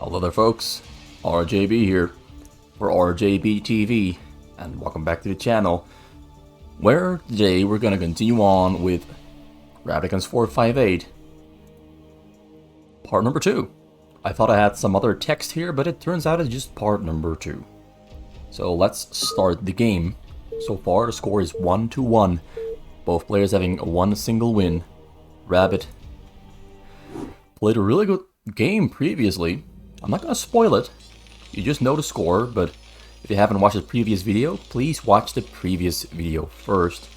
Hello there folks, RJB here for RJB TV, and welcome back to the channel, where today we're gonna continue on with Rabbit Against 458, part number 2. I thought I had some other text here, but it turns out it's just part number 2. So let's start the game. So far the score is 1-1, both players having one single win. Rabbit played a really good game previously. I'm not going to spoil it, you just know the score, but if you haven't watched the previous video, please watch the previous video first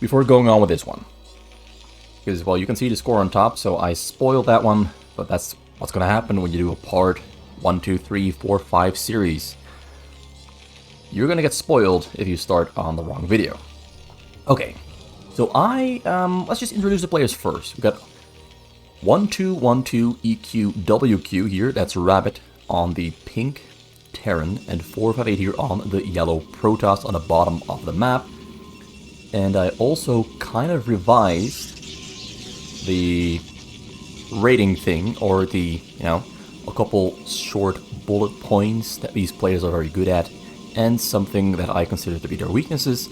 before going on with this one. Because, well, you can see the score on top, so I spoiled that one, but that's what's going to happen when you do a part 1, 2, 3, 4, 5 series. You're going to get spoiled if you start on the wrong video. Okay, so let's just introduce the players first. We've got 1212 EQ WQ here, that's Rabbit on the pink Terran, and 458 here on the yellow Protoss on the bottom of the map. And I also kind of revised the rating thing, or the, a couple short bullet points that these players are very good at, and something that I consider to be their weaknesses.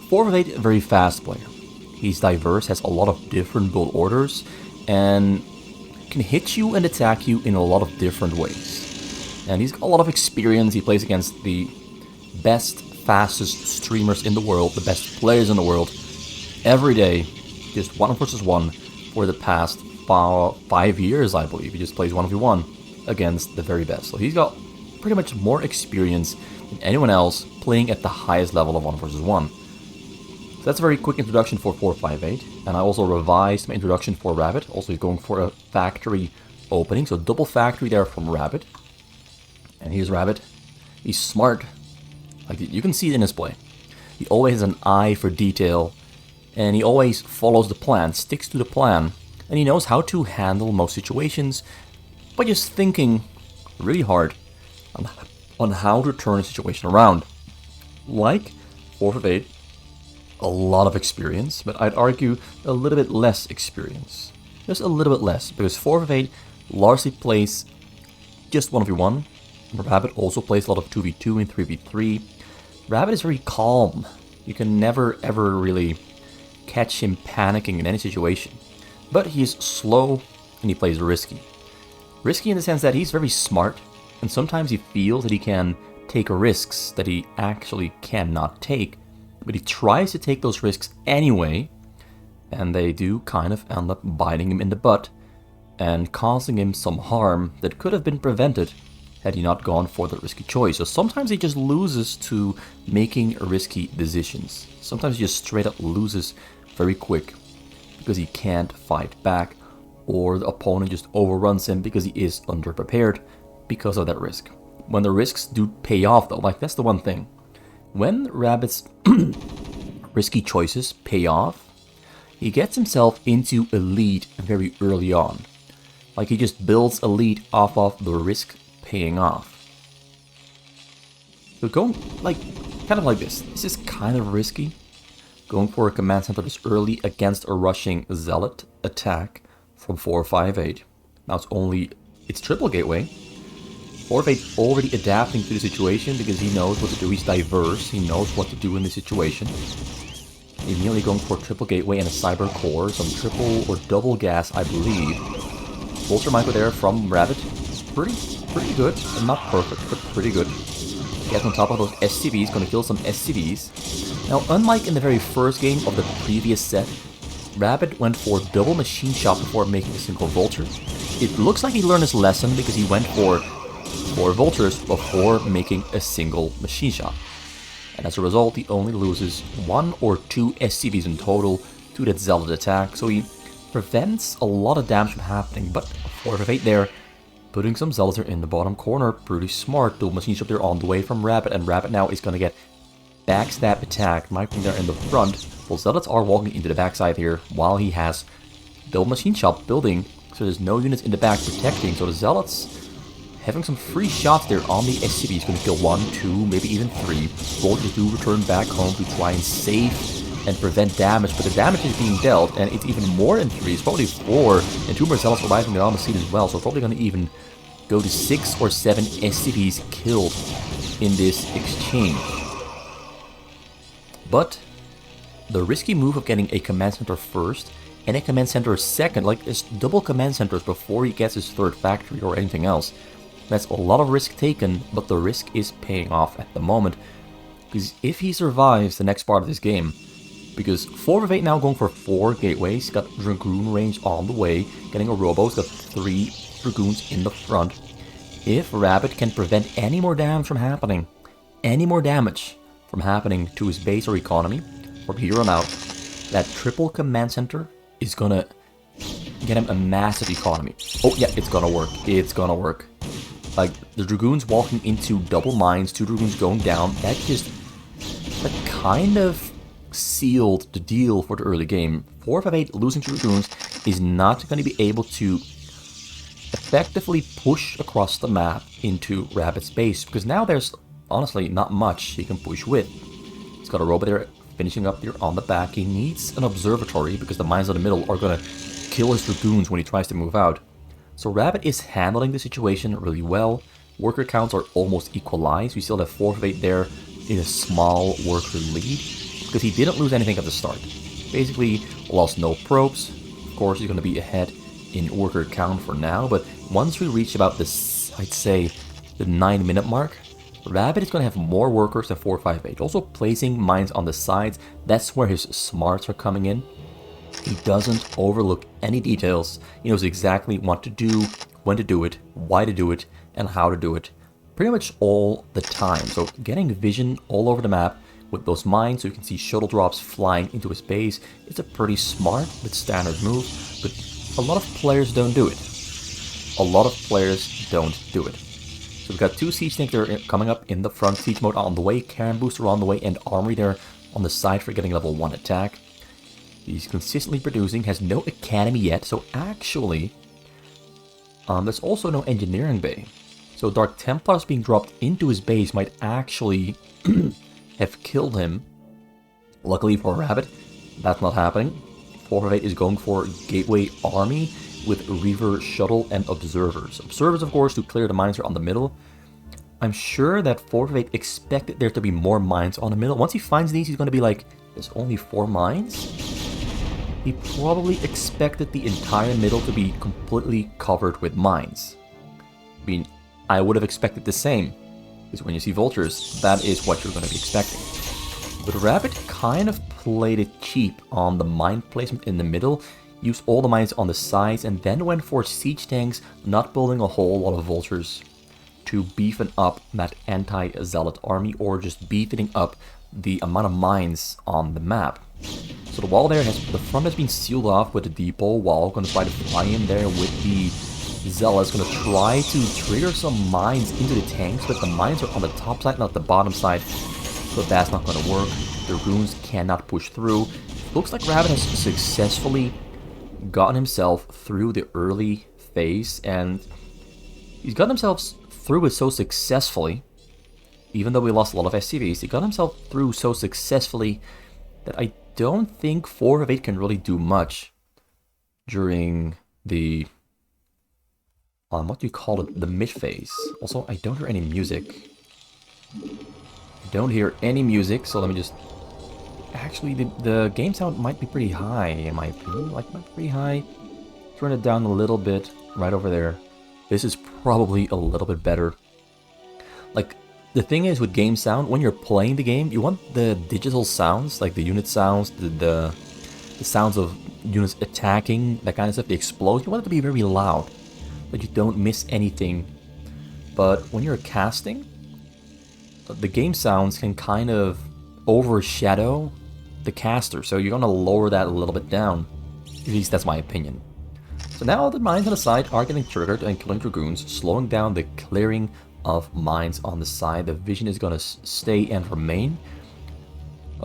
458, a very fast player. He's diverse, has a lot of different build orders, and can hit you and attack you in a lot of different ways. And he's got a lot of experience. He plays against the best, fastest streamers in the world, the best players in the world, every day, just 1 versus 1 for the past 5 years, I believe. He just plays 1v1 against the very best. So he's got pretty much more experience than anyone else playing at the highest level of 1 versus 1. So that's a very quick introduction for 458, and I also revised my introduction for Rabbit. Also, he's going for a factory opening, so double factory there from Rabbit. And here's Rabbit. He's smart, like you can see it in his play. He always has an eye for detail, and he always follows the plan, sticks to the plan, and he knows how to handle most situations by just thinking really hard on how to turn a situation around. Like 458. A lot of experience, but I'd argue a little bit less experience. Just a little bit less, because 458 largely plays just 1v1. Rabbit also plays a lot of 2v2 and 3v3. Rabbit is very calm. You can never ever really catch him panicking in any situation. But he's slow and he plays risky. Risky in the sense that he's very smart, and sometimes he feels that he can take risks that he actually cannot take. But he tries to take those risks anyway, and they do kind of end up biting him in the butt and causing him some harm that could have been prevented had he not gone for the risky choice. So sometimes he just loses to making risky decisions. Sometimes he just straight up loses very quick because he can't fight back, or the opponent just overruns him because he is underprepared because of that risk. When the risks do pay off though, like that's the one thing. When Rabbit's risky choices pay off, he gets himself into a lead very early on. Like he just builds a lead off of the risk paying off. So going kind of like this. This is kind of risky. Going for a command center this early against a rushing Zealot attack from 458. Now it's triple gateway. 458 already adapting to the situation because he knows what to do. He's diverse. He knows what to do in this situation. Immediately going for triple gateway and a cyber core, some triple or double gas, I believe. Bolster micro there from Rabbit. Pretty good. And not perfect, but pretty good. Gets on top of those SCVs, gonna kill some SCVs. Now, unlike in the very first game of the previous set, Rabbit went for double machine shot before making a single vulture. It looks like he learned his lesson because he went for 4 vultures before making a single machine shot. And as a result, he only loses 1 or 2 SCVs in total to that Zealot attack, so he prevents a lot of damage from happening. But 458 there, putting some Zealots in the bottom corner, pretty smart. Double machine shot there on the way from Rabbit, and Rabbit now is going to get backstab attack, microing there in the front. Well, Zealots are walking into the backside here, while he has double machine shot building, so there's no units in the back protecting, so the Zealots having some free shots there on the SCV is going to kill 1, 2, maybe even 3. Vultures do return back home to try and save and prevent damage, but the damage is being dealt, and it's even more than 3. It's probably 4, and 2 more Zealots surviving on the scene as well, so probably going to even go to 6 or 7 SCVs killed in this exchange. But the risky move of getting a command center first and a command center second, like there's double command centers before he gets his 3rd factory or anything else. That's a lot of risk taken, but the risk is paying off at the moment. Because if he survives the next part of this game, because 4 of 8 now going for 4 gateways, got Dragoon range on the way, getting a Robo, got 3 Dragoons in the front. If Rabbit can prevent any more damage from happening, to his base or economy, from here on out, that triple command center is gonna get him a massive economy. Oh yeah, it's gonna work. It's gonna work. Like, the Dragoons walking into double mines, 2 Dragoons going down, that kind of sealed the deal for the early game. 4 of 8 losing to Dragoons is not going to be able to effectively push across the map into Rabbit's base, because now there's honestly not much he can push with. He's got a robot there finishing up there on the back. He needs an observatory because the mines in the middle are going to kill his Dragoons when he tries to move out. So Rabbit is handling the situation really well. Worker counts are almost equalized. We still have 4 of 8 there in a small worker lead, because he didn't lose anything at the start. Basically, lost no probes. Of course, he's going to be ahead in worker count for now, but once we reach about this, I'd say, the 9-minute mark, Rabbit is going to have more workers than 458. Also placing mines on the sides, that's where his smarts are coming in. He doesn't overlook any details. He knows exactly what to do, when to do it, why to do it, and how to do it. Pretty much all the time. So getting vision all over the map with those mines so you can see shuttle drops flying into his base is a pretty smart but standard move, but a lot of players don't do it. So we've got 2 siege tanks that are coming up in the front, siege mode on the way, cannon booster on the way, and armory there on the side for getting level 1 attack. He's consistently producing, has no academy yet, so actually, there's also no engineering bay. So Dark Templars being dropped into his base might actually have killed him. Luckily for Rabbit, that's not happening. 4 of 8 is going for Gateway Army with Reaver Shuttle and Observers. Observers, of course, to clear the mines are on the middle. I'm sure that 4 of 8 expected there to be more mines on the middle. Once he finds these, he's going to be like, there's only 4 mines? He probably expected the entire middle to be completely covered with mines. I mean, I would have expected the same, because when you see vultures, that is what you're going to be expecting. But Rabbit kind of played it cheap on the mine placement in the middle, used all the mines on the sides, and then went for siege tanks, not building a whole lot of vultures to beefing up that anti-zealot army, or just beefing up the amount of mines on the map. So the wall there, the front has been sealed off with the depot wall. Going to try to fly in there with the Zealots. Going to try to trigger some mines into the tanks, but the mines are on the top side, not the bottom side. So that's not going to work. The runes cannot push through. Looks like Rabbit has successfully gotten himself through the early phase, and he's gotten himself through it so successfully. Even though we lost a lot of SCVs, he got himself through so successfully that I don't think 4 of 8 can really do much during the, what do you call it, the mid phase. Also, I don't hear any music. So let me just, actually the game sound might be pretty high in my opinion, like might be pretty high. Turn it down a little bit, right over there. This is probably a little bit better. Like, the thing is with game sound, when you're playing the game, you want the digital sounds, like the unit sounds, the sounds of units attacking, that kind of stuff, the explosion, you want it to be very loud, that you don't miss anything. But when you're casting, the game sounds can kind of overshadow the caster, so you're going to lower that a little bit down. At least that's my opinion. So now the mines on the side are getting triggered and killing Dragoons, slowing down the clearing of mines on the side. The vision is going to stay and remain.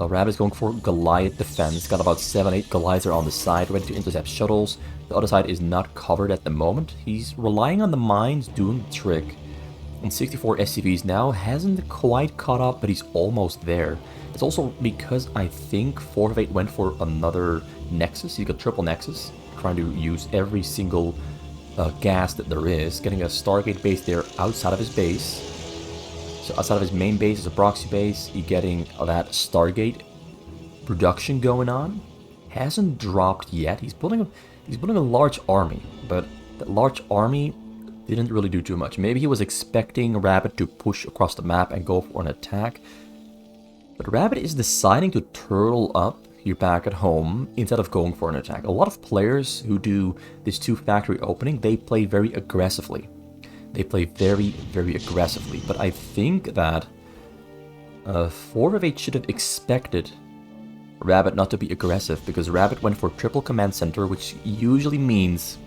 Rabbit's going for Goliath defense. Got about 7-8 Goliaths are on the side, ready to intercept shuttles. The other side is not covered at the moment. He's relying on the mines doing the trick. and 64 SCVs now. Hasn't quite caught up, but he's almost there. It's also because I think 458 went for another Nexus. He's got triple Nexus, trying to use every single gas that there is, getting a Stargate base there outside of his base. So outside of his main base is a proxy base. He's getting that Stargate production going on. Hasn't dropped yet. He's building a large army, but that large army didn't really do too much. Maybe he was expecting Rabbit to push across the map and go for an attack. But Rabbit is deciding to turtle up here back at home instead of going for an attack. A lot of players who do this 2 factory opening, they play very aggressively. They play very, very aggressively. But I think that 458 should have expected Rabbit not to be aggressive, because Rabbit went for triple command center, which usually means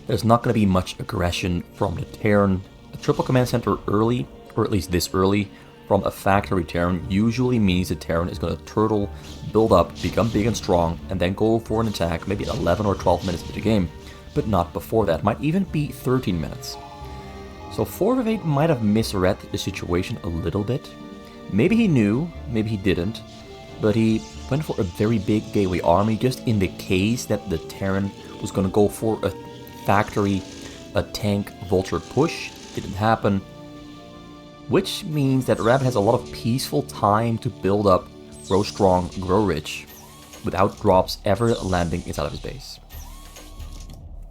there's not going to be much aggression from the Terran. A triple command center early, or at least this early, from a factory Terran usually means the Terran is going to turtle, build up, become big and strong, and then go for an attack maybe 11 or 12 minutes into the game, but not before that. Might even be 13 minutes. So 458 might have misread the situation a little bit. Maybe he knew, maybe he didn't, but he went for a very big gateway army just in the case that the Terran was going to go for a factory, a tank vulture push. Didn't happen, which means that Rabbit has a lot of peaceful time to build up, grow strong, grow rich, without drops ever landing inside of his base.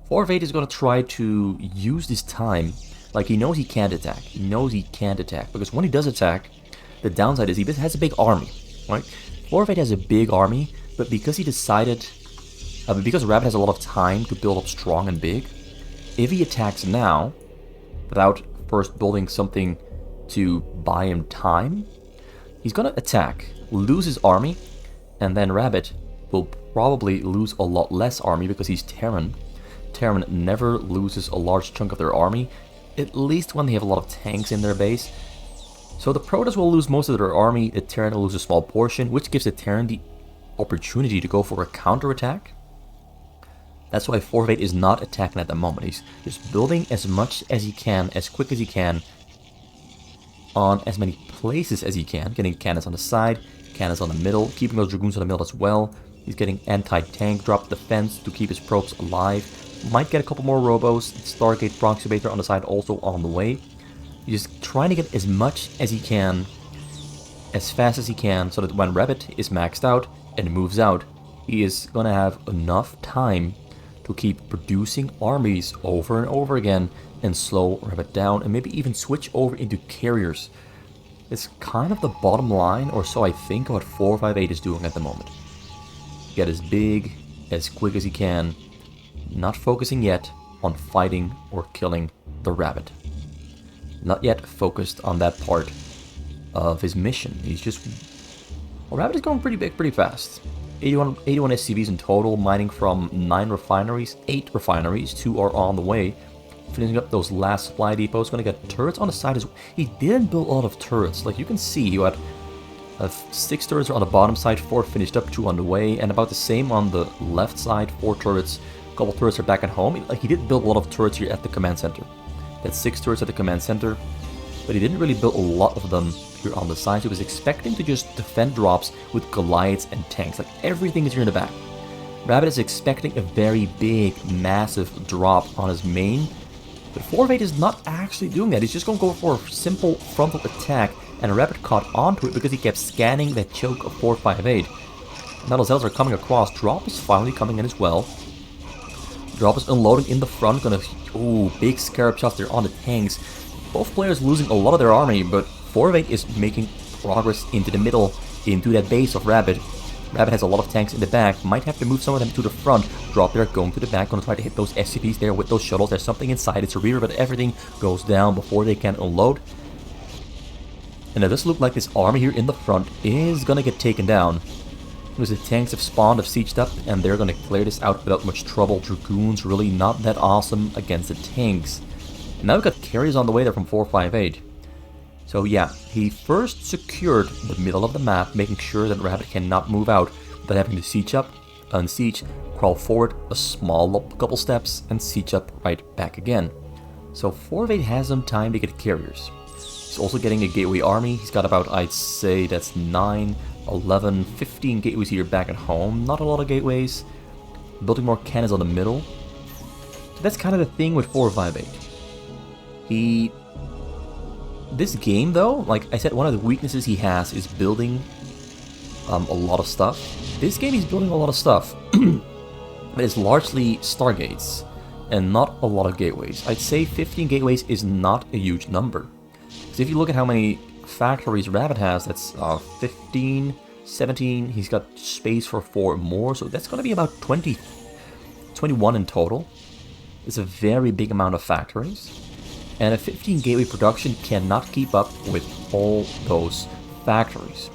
458 is going to try to use this time like he knows he can't attack. He knows he can't attack, because when he does attack, the downside is he has a big army, right? 458 has a big army, but because he decided, because Rabbit has a lot of time to build up strong and big, if he attacks now, without first building something to buy him time, he's gonna attack, lose his army, and then Rabbit will probably lose a lot less army because he's Terran. Terran never loses a large chunk of their army, at least when they have a lot of tanks in their base. So the Protoss will lose most of their army, the Terran will lose a small portion, which gives the Terran the opportunity to go for a counterattack. That's why 458 is not attacking at the moment. He's just building as much as he can, as quick as he can, on as many places as he can, getting cannons on the side, cannons on the middle, keeping those Dragoons on the middle as well. He's getting anti-tank drop defense to keep his probes alive. Might get a couple more robos, Stargate proxy baser on the side also on the way. He's just trying to get as much as he can, as fast as he can, so that when Rabbit is maxed out and moves out, he is gonna have enough time to keep producing armies over and over again and slow Rabbit down, and maybe even switch over into carriers. It's kind of the bottom line, or so I think, what 458 is doing at the moment. Get as big, as quick as he can, not focusing yet on fighting or killing the Rabbit. Not yet focused on that part of his mission. He's just... Well, Rabbit is going pretty big, pretty fast. 81 SCVs in total, mining from 9 refineries, 8 refineries, 2 are on the way. Finishing up those last supply depots, gonna get turrets on the side as well. He didn't build a lot of turrets, like you can see, he had 6 turrets on the bottom side, 4 finished up, 2 on the way, and about the same on the left side, 4 turrets, a couple turrets are back at home. Like, he did build a lot of turrets here at the command center. He had 6 turrets at the command center, but he didn't really build a lot of them here on the side. He was expecting to just defend drops with Goliaths and tanks, like everything is here in the back. Rabbit is expecting a very big, massive drop on his main, but 458 is not actually doing that. He's just going to go for a simple frontal attack, and Rabbit caught onto it because he kept scanning that choke of 458. Metal Zealots are coming across. Drop is finally coming in as well. Drop is unloading in the front, gonna... Ooh, big scarab shots there on the tanks. Both players losing a lot of their army, but 458 is making progress into the middle, into that base of Rabbit. Rabbit has a lot of tanks in the back, might have to move some of them to the front. Drop there, going to the back, gonna try to hit those SCPs there with those shuttles. There's something inside, it's a reaver, but everything goes down before they can unload. And it does look like this army here in the front is gonna get taken down, because the tanks have spawned, have sieged up, and they're gonna clear this out without much trouble. Dragoons really not that awesome against the tanks. And now we've got carriers on the way there from 458. So yeah, he first secured the middle of the map, making sure that Rabbit cannot move out without having to siege up, unsiege, crawl forward a small couple steps, and siege up right back again. So 4 of 8 has some time to get carriers. He's also getting a gateway army. He's got about, I'd say that's 9, 11, 15 gateways here back at home. Not a lot of gateways. Building more cannons on the middle. So that's kind of the thing with 4 5 8. This game though, like I said, one of the weaknesses he has is building a lot of stuff. This game he's building a lot of stuff. But it's largely stargates and not a lot of gateways. I'd say 15 gateways is not a huge number. Because if you look at how many factories Rabbit has, that's 15, 17, he's got space for 4 more, so that's going to be about 20, 21 in total. It's a very big amount of factories. And a 15 gateway production cannot keep up with all those factories.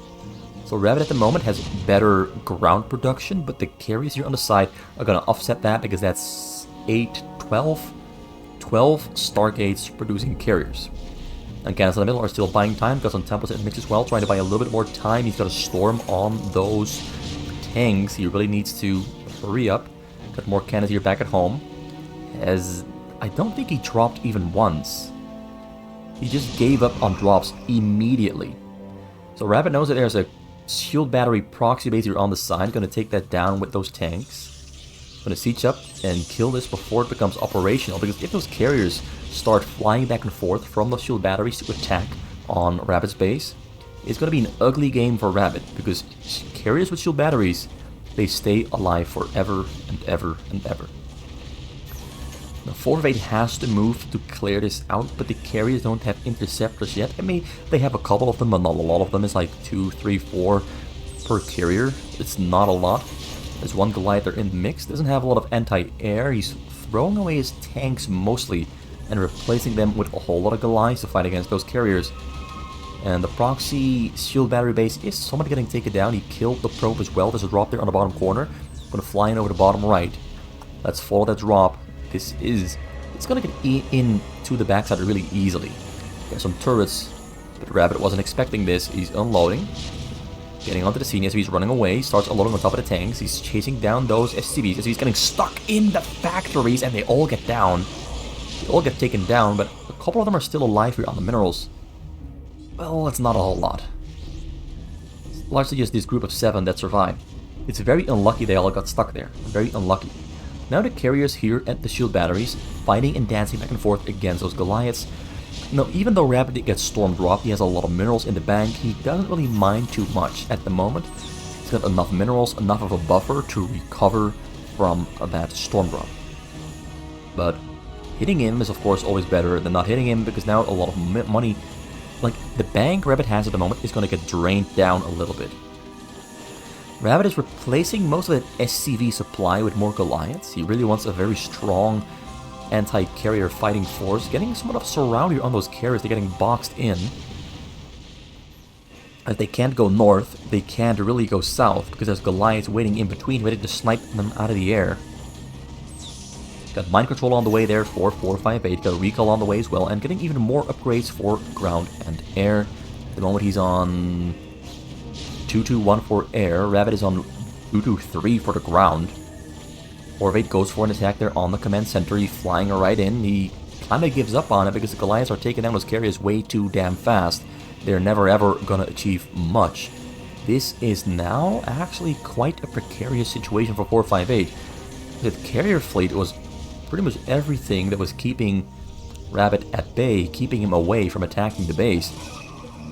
So Rabbit at the moment has better ground production, but the carriers here on the side are going to offset that because that's 8, 12 Stargates producing carriers. And Cannons in the middle are still buying time because on temples it mix as well, trying to buy a little bit more time. He's got a storm on those tanks. He really needs to hurry up. Got more cannons here back at home. As I don't think he dropped even once. He just gave up on drops immediately. So Rabbit knows that there's a shield battery proxy base here on the side. Gonna take that down with those tanks. Gonna siege up and kill this before it becomes operational, because if those carriers start flying back and forth from the shield batteries to attack on Rabbit's base, it's gonna be an ugly game for Rabbit, because carriers with shield batteries, they stay alive forever and ever and ever. Now 4 of 8 has to move to clear this out, but the carriers don't have interceptors yet. I mean, they have a couple of them, but not a lot of them. It's like 2, 3, 4 per carrier. It's not a lot. There's one Goliath there in the mix. Doesn't have a lot of anti-air. He's throwing away his tanks mostly and replacing them with a whole lot of Goliaths to fight against those carriers. And the proxy shield battery base is somewhat getting taken down. He killed the probe as well. There's a drop there on the bottom corner. Gonna fly in over the bottom right. Let's follow that drop. It's gonna get into the backside really easily. Got some turrets, but Rabbit wasn't expecting this. He's unloading, getting onto the scene as he's running away. Starts unloading on top of the tanks. He's chasing down those SCVs as he's getting stuck in the factories, and they all get down. They all get taken down, but a couple of them are still alive here on the minerals. Well, it's not a whole lot. It's largely just this group of 7 that survived. It's very unlucky they all got stuck there. Very unlucky. Now the carriers here at the shield batteries, fighting and dancing back and forth against those Goliaths. Now, even though Rabbit did get storm dropped, he has a lot of minerals in the bank. He doesn't really mind too much at the moment. He's got enough minerals, enough of a buffer to recover from that storm drop. But hitting him is of course always better than not hitting him, because now a lot of money, like the bank Rabbit has at the moment, is going to get drained down a little bit. Rabbit is replacing most of that SCV supply with more Goliaths. He really wants a very strong anti-carrier fighting force. Getting somewhat of surround here on those carriers. They're getting boxed in. As they can't go north, they can't really go south, because there's Goliaths waiting in between, ready to snipe them out of the air. Got mind control on the way there for 4 5 8. Got a recall on the way as well, and getting even more upgrades for ground and air. At the moment he's on 2-2-1 for air. Rabbit is on 2-2-3 for the ground. 4 of 8 goes for an attack there on the command center. He's flying right in. He kind of gives up on it because the Goliaths are taking down those carriers way too damn fast. They're never ever gonna achieve much. This is now actually quite a precarious situation for 4 5 8. The carrier fleet was pretty much everything that was keeping Rabbit at bay, keeping him away from attacking the base.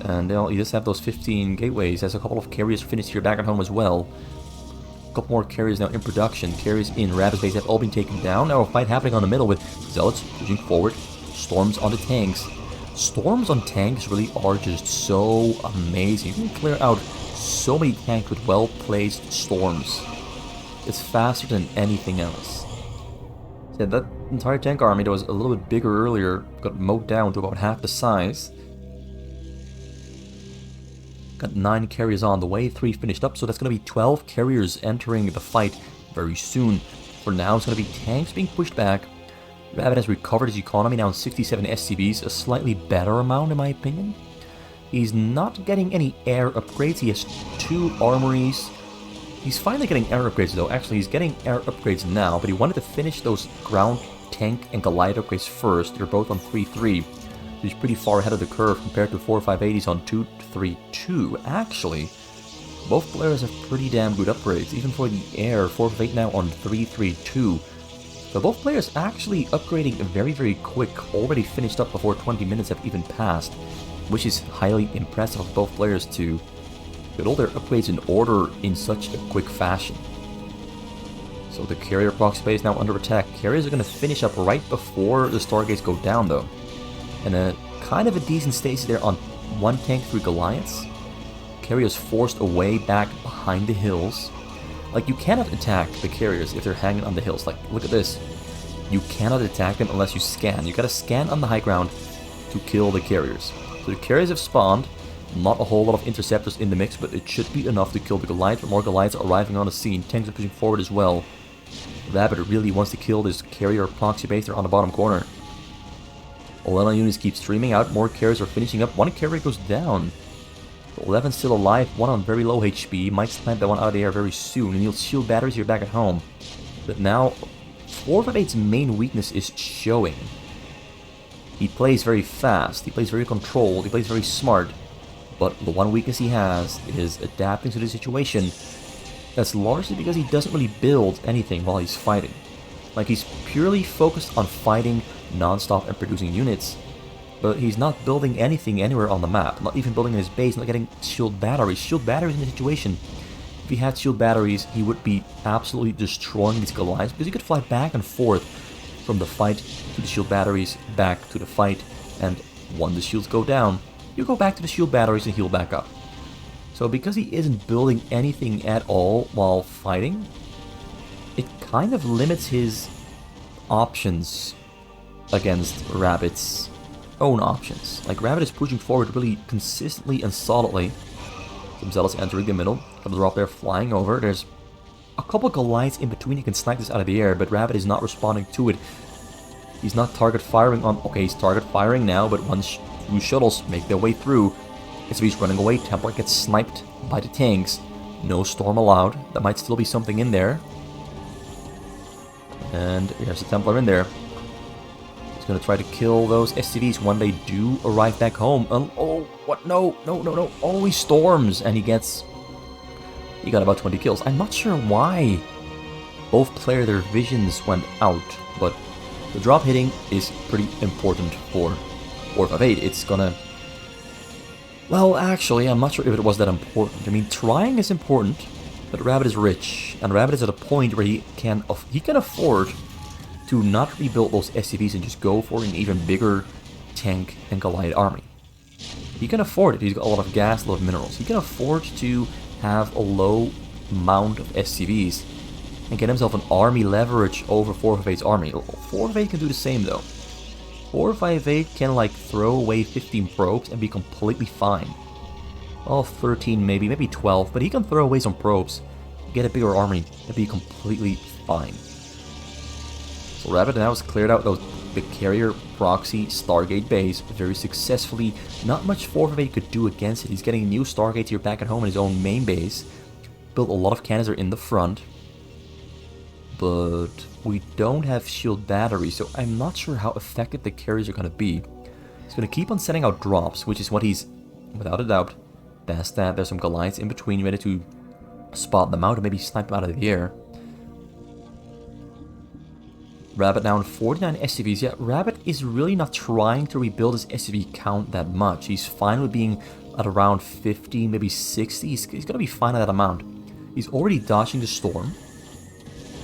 And you just have those 15 gateways. There's a couple of carriers finished here back at home as well. A couple more carriers now in production. Carriers in Rabbit's base have all been taken down. Now a fight happening on the middle with Zealots pushing forward. Storms on the tanks. Storms on tanks really are just so amazing. You can clear out so many tanks with well-placed storms. It's faster than anything else. So that entire tank army that was a little bit bigger earlier got mowed down to about half the size. Got 9 carriers on the way, 3 finished up, so that's going to be 12 carriers entering the fight very soon. For now, it's going to be tanks being pushed back. Rabbit has recovered his economy, now in 67 SCVs, a slightly better amount in my opinion. He's not getting any air upgrades. He has 2 armories. He's finally getting air upgrades though. Actually, he's getting air upgrades now, but he wanted to finish those ground tank and Goliath upgrades first. You're both on 3-3. He's pretty far ahead of the curve compared to 4-5-8. He's on 2-3-2. Actually, both players have pretty damn good upgrades. Even for the air, 4-5-8 now on 3-3-2. So both players actually upgrading very, very quick. Already finished up before 20 minutes have even passed. Which is highly impressive of both players to get all their upgrades in order in such a quick fashion. So the carrier proxy base is now under attack. Carriers are going to finish up right before the Stargates go down though. And a kind of a decent stasis there on one tank through Goliaths. Carriers forced away back behind the hills. Like, you cannot attack the carriers if they're hanging on the hills. Like, look at this. You cannot attack them unless you scan. You gotta scan on the high ground to kill the carriers. So the carriers have spawned. Not a whole lot of interceptors in the mix, but it should be enough to kill the Goliaths. But more Goliaths are arriving on the scene. Tanks are pushing forward as well. Rabbit really wants to kill this carrier proxy base there on the bottom corner. Olena units keep streaming out. More carriers are finishing up. One carrier goes down. 11 still alive. One on very low HP. Might snipe that one out of the air very soon. And he'll shield batteries here back at home. But now, 4-5-8's main weakness is showing. He plays very fast. He plays very controlled. He plays very smart. But the one weakness he has is adapting to the situation. That's largely because he doesn't really build anything while he's fighting. Like, he's purely focused on fighting non-stop and producing units. But he's not building anything anywhere on the map. Not even building in his base, not getting shield batteries. Shield batteries in the situation. If he had shield batteries, he would be absolutely destroying these Goliaths. Because he could fly back and forth from the fight to the shield batteries, back to the fight. And when the shields go down, you go back to the shield batteries and heal back up. So because he isn't building anything at all while fighting, it kind of limits his options against Rabbit's own options. Like, Rabbit is pushing forward really consistently and solidly. Some Zealots entering the middle. Comes drop there flying over. There's a couple Goliaths in between. He can snipe this out of the air, but Rabbit is not responding to it. He's not target firing on... Okay, he's target firing now, but once two shuttles make their way through, SCV's running away. Templar gets sniped by the tanks. No storm allowed. That might still be something in there. And there's a Templar in there. He's going to try to kill those SCVs when they do arrive back home. Oh, what? No. Oh, he storms, and he got about 20 kills. I'm not sure why both player their visions went out, but the drop hitting is pretty important for 4-5-8. It's gonna... Well, actually, I'm not sure if it was that important. I mean, trying is important, but Rabbit is rich, and Rabbit is at a point where he can afford to not rebuild those SCVs and just go for an even bigger tank and Goliath army. He can afford it. He's got a lot of gas, a lot of minerals. He can afford to have a low amount of SCVs and get himself an army leverage over 4-5-8's army. 4-5-8 can do the same though. 4-5-8 can like throw away 15 probes and be completely fine. Well, 13 maybe 12, but he can throw away some probes, get a bigger army, and be completely fine. So Rabbit now has cleared out the carrier proxy Stargate base very successfully. Not much 4-5-8 could do against it. He's getting new Stargates here back at home in his own main base. Built a lot of cannons in the front. But we don't have shield batteries, so I'm not sure how effective the carriers are going to be. He's going to keep on sending out drops, which is what he's, without a doubt, best at. There's some Goliaths in between, ready to spot them out and maybe snipe them out of the air. Rabbit now on 49 SCVs. Yeah, Rabbit is really not trying to rebuild his SCV count that much. He's fine with being at around 50, maybe 60. He's going to be fine at that amount. He's already dodging the storm.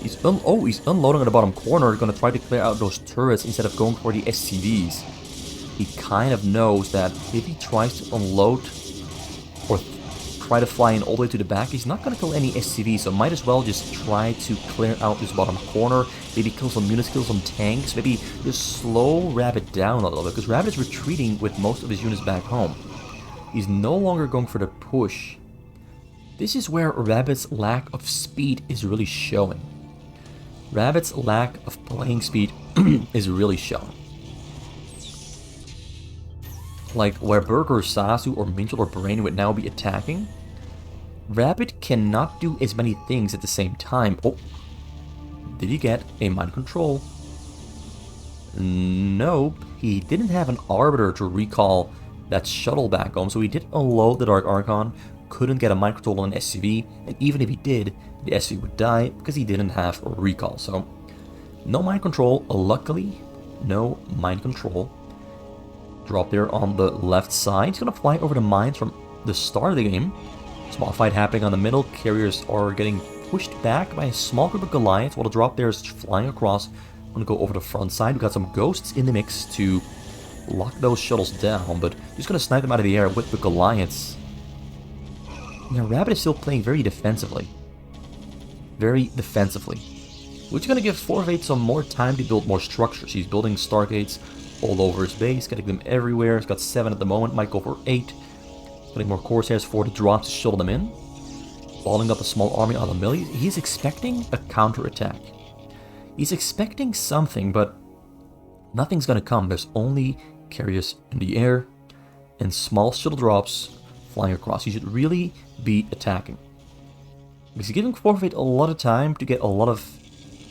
He's unloading on the bottom corner, going to try to clear out those turrets instead of going for the SCVs. He kind of knows that if he tries to unload or try to fly in all the way to the back, he's not going to kill any SCVs, so might as well just try to clear out this bottom corner, maybe kill some units, kill some tanks, maybe just slow Rabbit down a little bit, because Rabbit is retreating with most of his units back home. He's no longer going for the push. This is where Rabbit's lack of speed is really showing. Rabbit's lack of playing speed is really showing. Like, where Burger, Sasu, or Minchel or Brain would now be attacking, Rabbit cannot do as many things at the same time. Oh, did he get a mind control? Nope, he didn't have an Arbiter to recall that shuttle back home, so he did unload the Dark Archon, couldn't get a mind control on an SCV, and even if he did, the SCV would die because he didn't have a recall. So, no mind control, luckily, no mind control. Drop there on the left side. He's gonna fly over the mines from the start of the game. Small fight happening on the middle. Carriers are getting pushed back by a small group of Goliaths while the drop there is flying across. I'm gonna go over the front side. We got some ghosts in the mix to lock those shuttles down, but just gonna snipe them out of the air with the Goliaths. Now, Rabbit is still playing very defensively. Very defensively. Which is gonna give 4 of 8 some more time to build more structures. He's building Stargates all over his base, getting them everywhere. He's got 7 at the moment, might go for 8. Getting more Corsairs for the drops to shuttle them in. Balling up a small army on the mill. He's expecting a counterattack. He's expecting something, but nothing's gonna come. There's only carriers in the air and small shuttle drops flying across. He should really be attacking. He's giving 4 of 8 a lot of time to get a lot of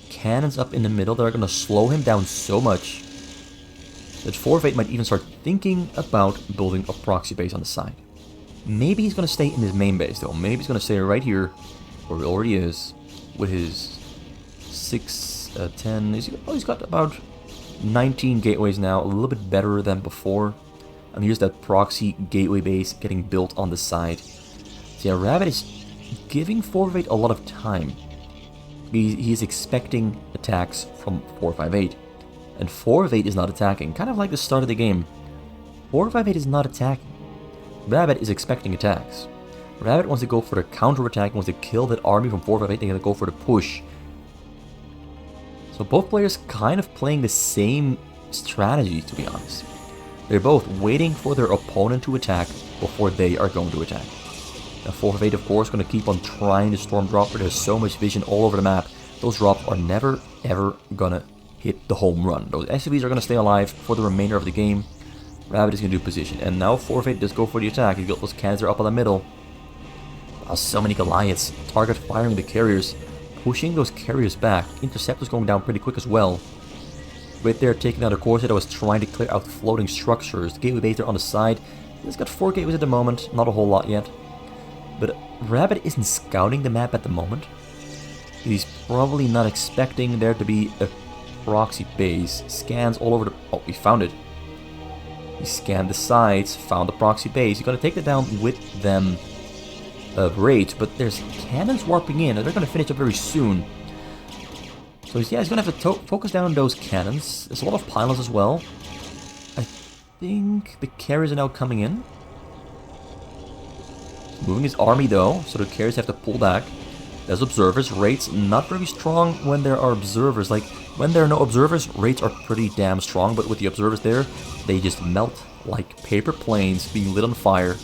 cannons up in the middle that are gonna slow him down so much that 4 of 8 might even start thinking about building a proxy base on the side. Maybe he's going to stay in his main base, though. Maybe he's going to stay right here, where he already is, with his 6, 10... he's got about 19 gateways now, a little bit better than before. And here's that proxy gateway base getting built on the side. So yeah, Rabbit is giving 4 of 8 a lot of time. He is expecting attacks from 4, 5, 8. And 4 of 8 is not attacking, kind of like the start of the game. 4, 5, 8 is not attacking. Rabbit is expecting attacks. Rabbit wants to go for the counter-attack, wants to kill that army from 4, 5, 8, they're going to go for the push. So both players kind of playing the same strategy, to be honest. They're both waiting for their opponent to attack before they are going to attack. Now 4 of 8, of course, going to keep on trying to storm drop, but there's so much vision all over the map. Those drops are never, ever going to hit the home run. Those SCVs are going to stay alive for the remainder of the game. Rabbit is going to do position, and now 4 of 8 does go for the attack. He's got those cannons are up in the middle. Oh, so many Goliaths. Target firing the carriers, pushing those carriers back. Interceptors going down pretty quick as well. Right there, taking out a Corsair that was trying to clear out floating structures. Gateway base there on the side. He's got 4 gateways at the moment, not a whole lot yet. But Rabbit isn't scouting the map at the moment. He's probably not expecting there to be a proxy base. Scans all over the... oh, he found it. He scanned the sides, found the proxy base. He's going to take it down with them raids, but there's cannons warping in, and they're going to finish up very soon. So yeah, he's going to have to focus down on those cannons. There's a lot of pylons as well. I think the carriers are now coming in. Moving his army though, so the carriers have to pull back. There's observers. Raids not very strong when there are observers. Like, when there are no observers, raids are pretty damn strong, but with the observers there, they just melt like paper planes being lit on fire.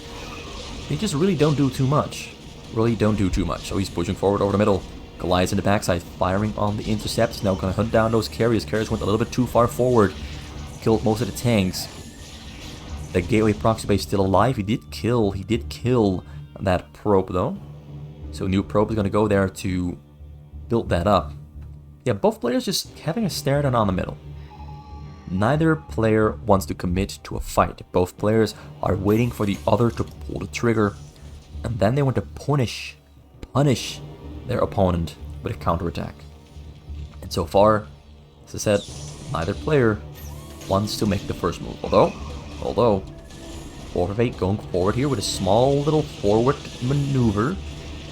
They just really don't do too much. Really don't do too much. So he's pushing forward over the middle. Goliath's in the backside, firing on the intercepts. Now gonna hunt down those carriers. Carriers went a little bit too far forward. Killed most of the tanks. The gateway proxy base still alive. He did kill that probe though. So new probe is gonna go there to build that up. Yeah, both players just having a stare down on the middle. Neither player wants to commit to a fight. Both players are waiting for the other to pull the trigger, and then they want to punish their opponent with a counterattack. And so far, as I said, neither player wants to make the first move. Although 4 of 8 going forward here with a small little forward maneuver.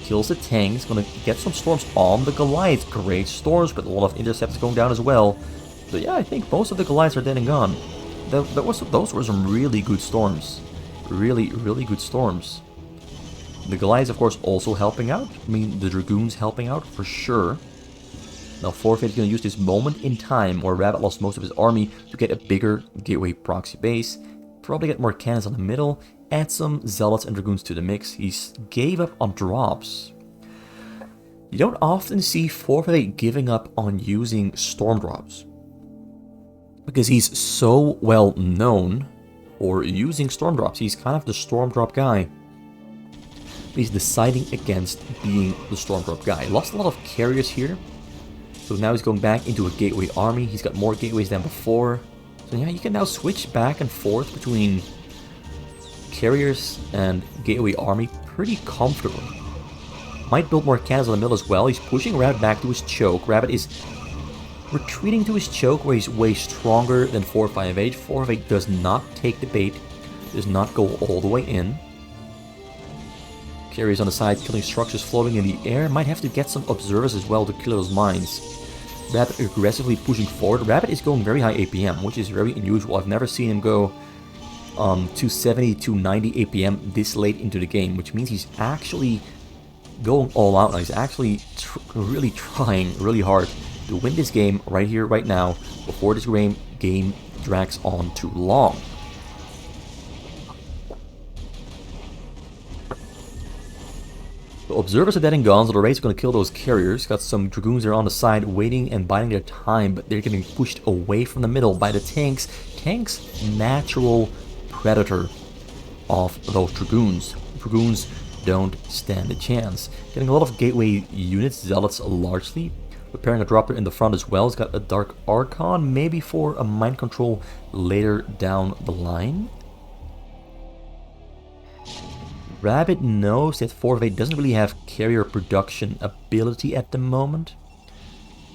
Kills the tanks, gonna get some storms on the Goliaths. Great storms, but a lot of intercepts going down as well. So yeah, I think most of the Goliaths are dead and gone. Those were some really good storms. Really good storms. The Goliaths, of course, also helping out. I mean, the Dragoons helping out for sure. Now 4 of 8 is going to use this moment in time where Rabbit lost most of his army to get a bigger gateway proxy base. Probably get more cannons on the middle. Add some Zealots and Dragoons to the mix. He gave up on drops. You don't often see 4 of 8 giving up on using storm drops, because he's so well known for using storm drops. He's kind of the storm drop guy. He's deciding against being the storm drop guy. Lost a lot of carriers here. So now he's going back into a gateway army. He's got more gateways than before. So yeah, you can now switch back and forth between carriers and gateway army pretty comfortably. Might build more cannons on the middle as well. He's pushing Rabbit back to his choke. Rabbit is retreating to his choke where he's way stronger than 458. 458 does not take the bait, does not go all the way in. Carriers on the side, killing structures floating in the air. Might have to get some observers as well to kill those mines. Rabbit aggressively pushing forward. Rabbit is going very high APM, which is very unusual. I've never seen him go 270, 290 APM this late into the game, which means he's actually going all out now. He's actually really trying really hard to win this game right here, right now, before this game drags on too long. The observers are dead and gone, so the raid's are going to kill those carriers. Got some dragoons there on the side waiting and biding their time, but they're getting pushed away from the middle by the tanks. Tanks, natural predator of those dragoons. Dragoons don't stand a chance. Getting a lot of gateway units, zealots largely. Preparing a drop there in the front as well. He's got a Dark Archon, maybe for a mind control later down the line. Rabbit knows that 458 doesn't really have carrier production ability at the moment.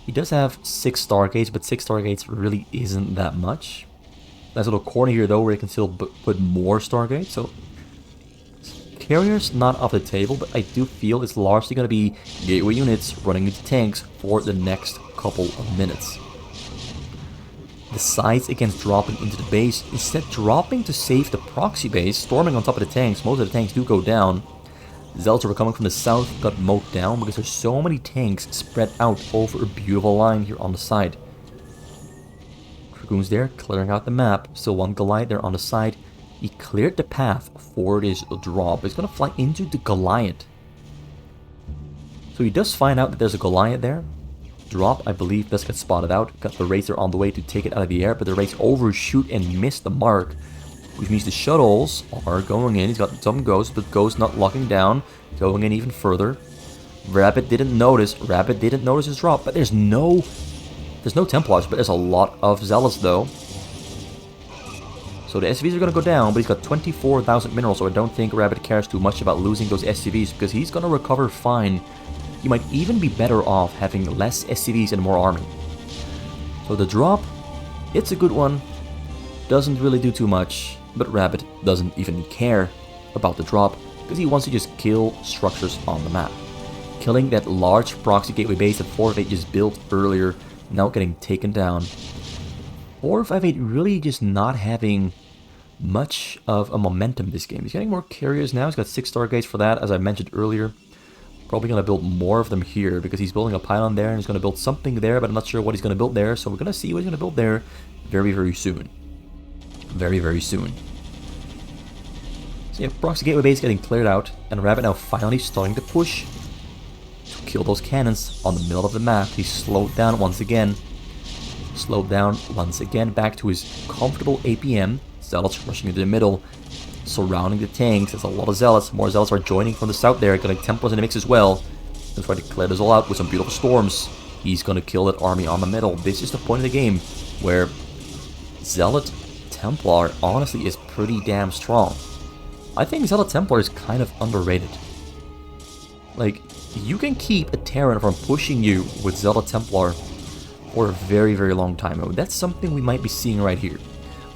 He does have 6 Stargates, but 6 Stargates really isn't that much. Nice little corner here though where you can still put more Stargates, so carriers not off the table, but I do feel it's largely going to be gateway units running into tanks for the next couple of minutes. Decides against dropping into the base, instead dropping to save the proxy base, storming on top of the tanks. Most of the tanks do go down. Zealots who are coming from the south got mowed down because there's so many tanks spread out over a beautiful line here on the side. Dragoons there, clearing out the map. Still one Goliath there on the side. He cleared the path for this drop. He's going to fly into the Goliath. So he does find out that there's a Goliath there. Drop, I believe, does get spotted out. Got the raids are on the way to take it out of the air, but the raids overshoot and miss the mark, which means the shuttles are going in. He's got some ghosts, but ghosts not locking down, going in even further. Rabbit didn't notice his drop, but there's no Templars, but there's a lot of Zealots though. So the SCVs are going to go down, but he's got 24,000 minerals, so I don't think Rabbit cares too much about losing those SCVs, because he's going to recover fine. He might even be better off having less SCVs and more army. So the drop, it's a good one. Doesn't really do too much, but Rabbit doesn't even care about the drop, because he wants to just kill structures on the map. Killing that large proxy gateway base that 458 just built earlier, now getting taken down. 458 really just not having much of a momentum this game. He's getting more carriers now. He's got 6 Stargates for that, as I mentioned earlier. Probably going to build more of them here because he's building a pylon there and he's going to build something there, but I'm not sure what he's going to build there. So we're going to see what he's going to build there very, very soon. Very, very soon. So yeah, proxy gateway base getting cleared out, and Rabbit now finally starting to push to kill those cannons on the middle of the map. He's slowed down once again. Back to his comfortable APM. Zealots rushing into the middle, surrounding the tanks. There's a lot of Zealots. More Zealots are joining from the south there, getting Templars in the mix as well. And try to clear this all out with some beautiful storms. He's gonna kill that army on the middle. This is the point of the game where Zealot Templar honestly is pretty damn strong. I think Zealot Templar is kind of underrated. Like, you can keep a Terran from pushing you with Zealot Templar for a very, very long time. That's something we might be seeing right here.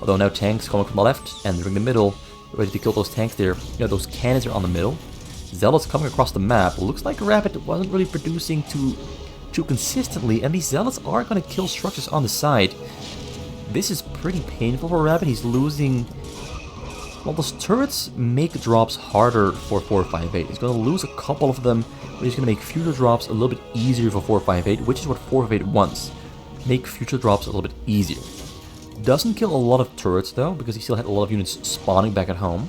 Although now tanks coming from the left, entering the middle, ready to kill those tanks there. You know, those cannons are on the middle. Zealots coming across the map. Looks like Rabbit wasn't really producing too consistently, and these Zealots are going to kill structures on the side. This is pretty painful for Rabbit. He's losing... Well, those turrets make drops harder for 458. He's going to lose a couple of them, but he's going to make future drops a little bit easier for 458, which is what 458 wants. Make future drops a little bit easier. Doesn't kill a lot of turrets though, because he still had a lot of units spawning back at home.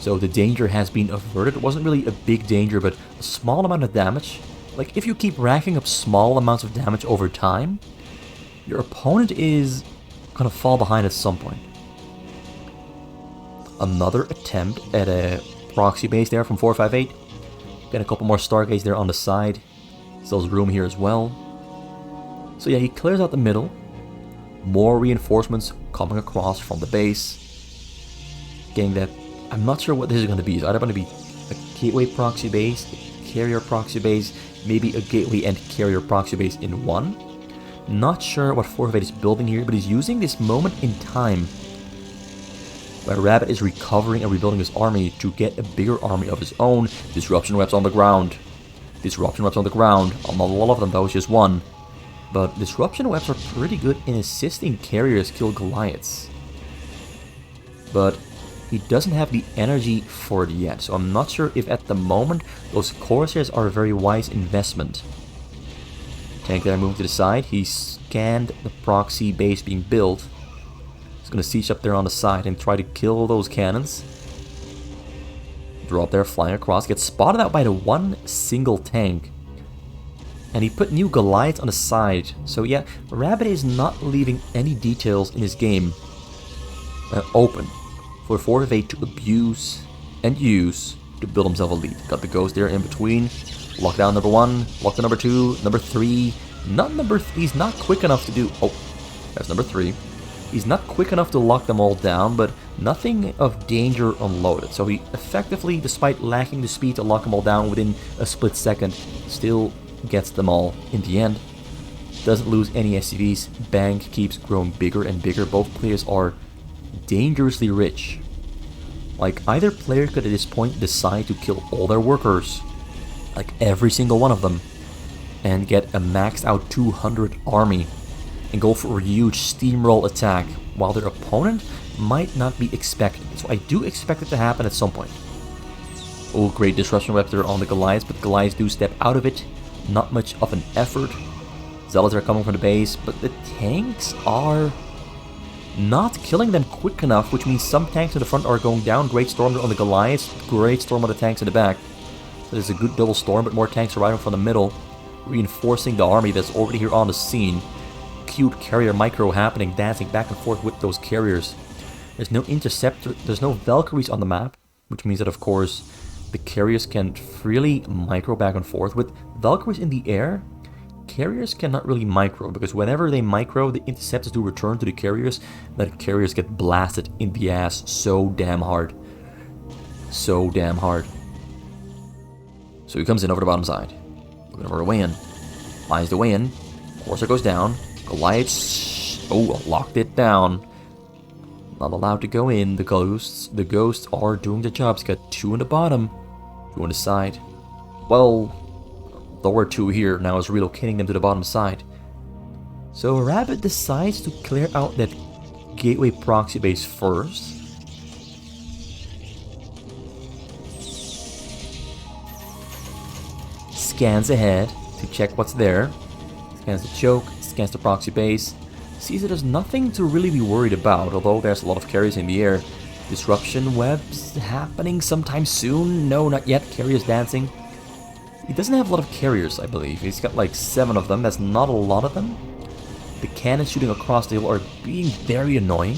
So the danger has been averted. It wasn't really a big danger, but a small amount of damage. Like, if you keep racking up small amounts of damage over time, your opponent is gonna fall behind at some point. Another attempt at a proxy base there from 458. Get a couple more Stargates there on the side. Still has room here as well. So yeah, he clears out the middle. More reinforcements coming across from the base. Getting that. I'm not sure what this is going to be. It's either going to be a gateway proxy base, a carrier proxy base, maybe a gateway and carrier proxy base in one. Not sure what 458 is building here, but he's using this moment in time where Rabbit is recovering and rebuilding his army to get a bigger army of his own. Disruption webs on the ground. Disruption webs on the ground. Not a lot of them though, it's just one. But disruption webs are pretty good in assisting carriers kill Goliaths. But he doesn't have the energy for it yet, so I'm not sure if at the moment those Corsairs are a very wise investment. Tank there moving to the side. He scanned the proxy base being built. He's going to siege up there on the side and try to kill those cannons. Drop there, flying across. Gets spotted out by the one single tank. And he put new Goliaths on the side. So yeah, Rabbit is not leaving any details in his game open for 458 to abuse and use to build himself a lead. Got the Ghost there in between. Lockdown number 1, lockdown number 2, number 3. Not number 3, he's not quick enough to do... Oh, that's number 3. He's not quick enough to lock them all down, but nothing of danger unloaded. So he effectively, despite lacking the speed to lock them all down within a split second, still gets them all in the end. Doesn't lose any SCVs. Bank keeps growing bigger and bigger. Both players are dangerously rich. Like, either player could at this point decide to kill all their workers, like every single one of them, and get a maxed out 200 army and go for a huge steamroll attack while their opponent might not be expecting it. So I do expect it to happen at some point. Oh, great disruption web there on the Goliaths, but Goliaths do step out of it. Not much of an effort. Zealots are coming from the base, but the tanks are not killing them quick enough, which means some tanks in the front are going down. Great storm on the Goliaths, great storm on the tanks in the back. So there's a good double storm, but more tanks arriving from the middle, reinforcing the army that's already here on the scene. Cute carrier micro happening, dancing back and forth with those carriers. There's no interceptor, there's no Valkyries on the map, which means that of course the carriers can freely micro back and forth. With Valkyries in the air, carriers cannot really micro, because whenever they micro, the interceptors do return to the carriers, that the carriers get blasted in the ass so damn hard. So damn hard. So he comes in over the bottom side. Looking for a way in. Finds the way in. Corsair goes down. Goliaths, oh, locked it down. Not allowed to go in. The ghosts are doing the jobs. Got 2 on the bottom, 2 on the side. Well, there were 2 here. Now is relocating them to the bottom side. So Rabbit decides to clear out that gateway proxy base first. Scans ahead to check what's there. Scans the choke. Scans the proxy base. Sees that there's nothing to really be worried about, although there's a lot of carriers in the air. Disruption webs happening sometime soon? No, not yet. Carriers dancing. He doesn't have a lot of carriers, I believe. He's got like 7 of them. That's not a lot of them. The cannons shooting across the hill are being very annoying.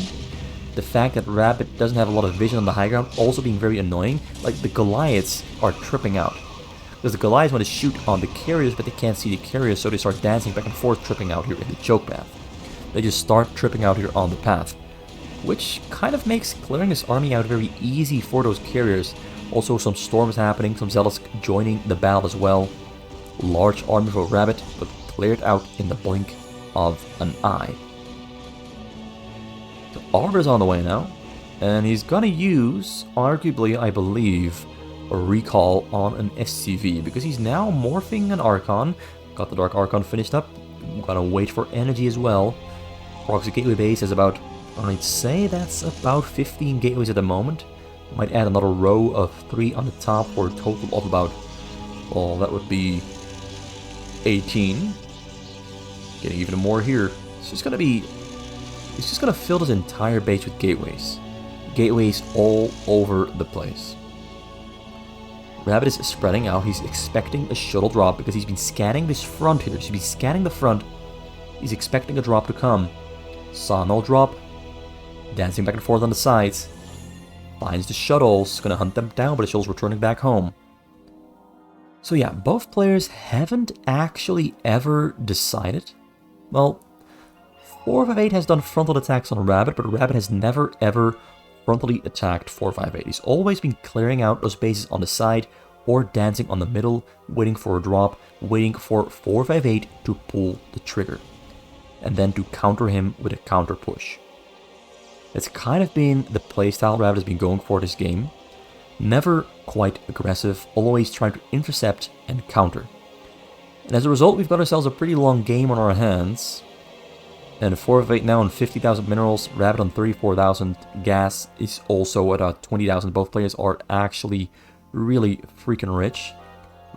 The fact that Rabbit doesn't have a lot of vision on the high ground also being very annoying. Like, the Goliaths are tripping out. Because the Goliaths want to shoot on the carriers, but they can't see the carriers, so they start dancing back and forth, tripping out here in the choke path. They just start tripping out here on the path, which kind of makes clearing this army out very easy for those carriers. Also some storms happening, some zealots joining the battle as well. Large army for Rabbit, but cleared out in the blink of an eye. So Arbor's on the way now, and he's gonna use, arguably I believe, a recall on an SCV, because he's now morphing an Archon. Got the Dark Archon finished up. Gotta wait for energy as well. Proxy Gateway base is about, I'd say that's about 15 gateways at the moment. Might add another row of 3 on the top for a total of about, well, that would be 18. Getting even more here. It's just gonna fill this entire base with gateways. Gateways all over the place. Rabbit is spreading out. He's expecting a shuttle drop because he's been scanning this front here. He's been scanning the front. He's expecting a drop to come. Saw no drop. Dancing back and forth on the sides. Finds the shuttles. Gonna hunt them down, but the shuttle's returning back home. So yeah, both players haven't actually ever decided Well, 458 has done frontal attacks on Rabbit, but Rabbit has never ever frontally attacked 458. He's always been clearing out those bases on the side or dancing on the middle, waiting for a drop, waiting for 458 to pull the trigger, and then to counter him with a counter push. It's kind of been the playstyle Rabbit has been going for this game. Never quite aggressive, always trying to intercept and counter. And as a result, we've got ourselves a pretty long game on our hands. And 458 now on 50,000 minerals, Rabbit on 34,000. Gas is also at 20,000. Both players are actually really freaking rich.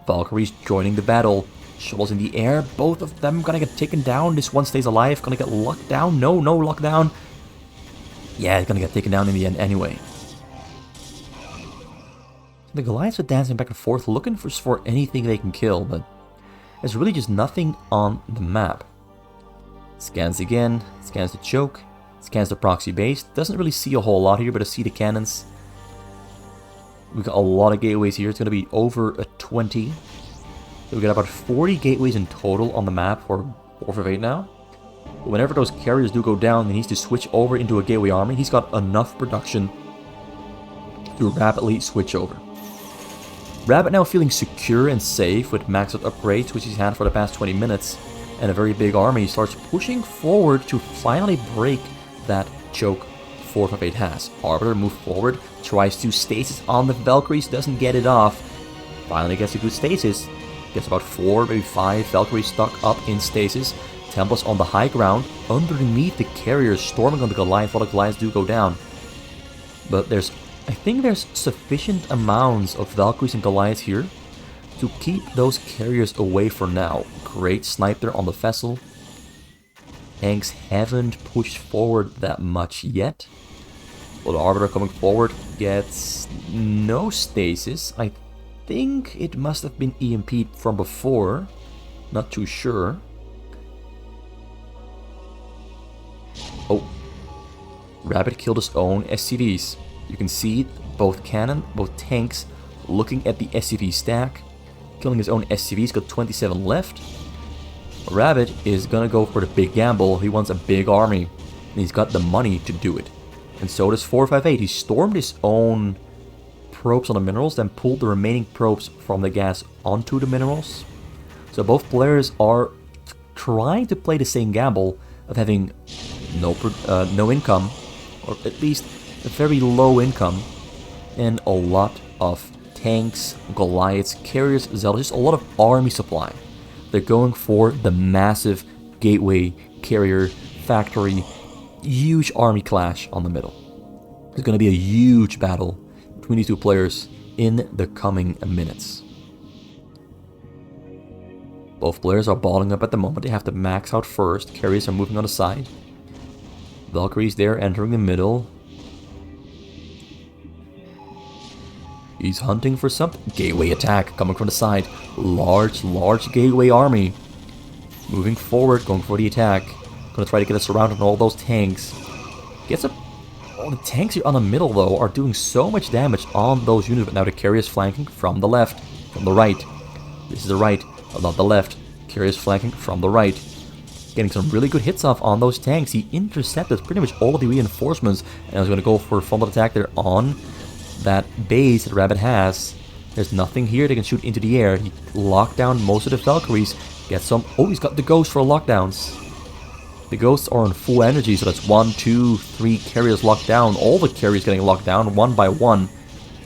Valkyries joining the battle. Shovels in the air. Both of them gonna get taken down. This one stays alive. Gonna get locked down. No lockdown. Yeah, it's gonna get taken down in the end anyway. The Goliaths are dancing back and forth, looking for anything they can kill, but there's really just nothing on the map. Scans again, scans the choke, scans the proxy base. Doesn't really see a whole lot here, but I see the cannons. We've got a lot of gateways here. It's going to be over a 20. So we got about 40 gateways in total on the map for 458 now. But whenever those carriers do go down, he needs to switch over into a gateway army. He's got enough production to rapidly switch over. Rabbit now feeling secure and safe with maxed out upgrades, which he's had for the past 20 minutes. And a very big army, starts pushing forward to finally break that choke 458 has. Arbiter moves forward, tries to stasis on the Valkyries, doesn't get it off. Finally gets a good stasis. Gets about 4, maybe 5 Valkyries stuck up in stasis. Templars on the high ground, underneath the carriers, storming on the Goliath while the Goliaths do go down. But I think there's sufficient amounts of Valkyries and Goliaths here to keep those carriers away for now. Great sniper on the vessel. Tanks haven't pushed forward that much yet. Well, the Arbiter coming forward gets no stasis. I think it must have been EMP'd from before. Not too sure. Oh. Rabbit killed his own SCVs. You can see both tanks looking at the SCV stack. Killing his own SCV, he's got 27 left. Rabbit is gonna go for the big gamble. He wants a big army, and he's got the money to do it. And so does 458. He stormed his own probes on the minerals, then pulled the remaining probes from the gas onto the minerals. So both players are trying to play the same gamble of having no income, or at least a very low income, and a lot of tanks, Goliaths, carriers, Zealots, just a lot of army supply. They're going for the massive gateway, carrier, factory, huge army clash on the middle. There's going to be a huge battle between these two players in the coming minutes. Both players are balling up at the moment. They have to max out first. Carriers are moving on the side. Valkyries there entering the middle. He's hunting for something. Gateway attack coming from the side. Large gateway army. Moving forward, going for the attack. Gonna try to get us surrounded on all those tanks. Gets up. All the tanks here on the middle, though, are doing so much damage on those units. But now the carriers flanking from the left. From the right. This is the right, not the left. Carriers flanking from the right. Getting some really good hits off on those tanks. He intercepted pretty much all of the reinforcements. And I was gonna go for a frontal attack there on that base that Rabbit has. There's nothing here they can shoot into the air. He locked down most of the Valkyries. Gets some. Oh, he's got the ghosts for lockdowns. The ghosts are on full energy, so that's 1, 2, 3 carriers locked down. All the carriers getting locked down one by one.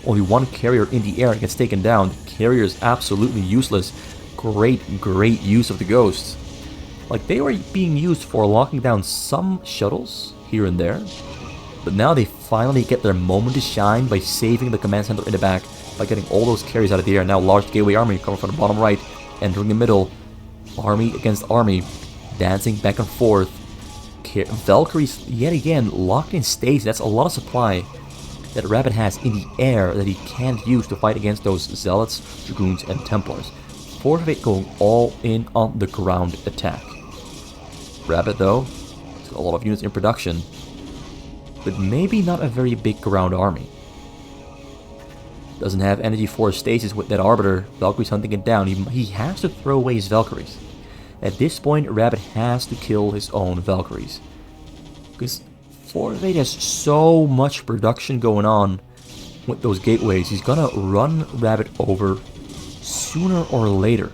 Only one carrier in the air gets taken down. The carrier is absolutely useless. Great use of the ghosts. Like, they were being used for locking down some shuttles here and there. But now they finally get their moment to shine by saving the command center in the back, by getting all those carriers out of the air. Now large gateway army coming from the bottom right, entering the middle. Army against army, dancing back and forth. Valkyries yet again locked in stasis. That's a lot of supply that Rabbit has in the air that he can't use to fight against those Zealots, Dragoons, and Templars. 458 going all in on the ground attack. Rabbit, though, has got a lot of units in production, but maybe not a very big ground army. Doesn't have energy for stasis with that Arbiter. Valkyries hunting it down. He has to throw away his Valkyries. At this point, Rabbit has to kill his own Valkyries. Because 4-8 has so much production going on with those gateways, he's gonna run Rabbit over sooner or later.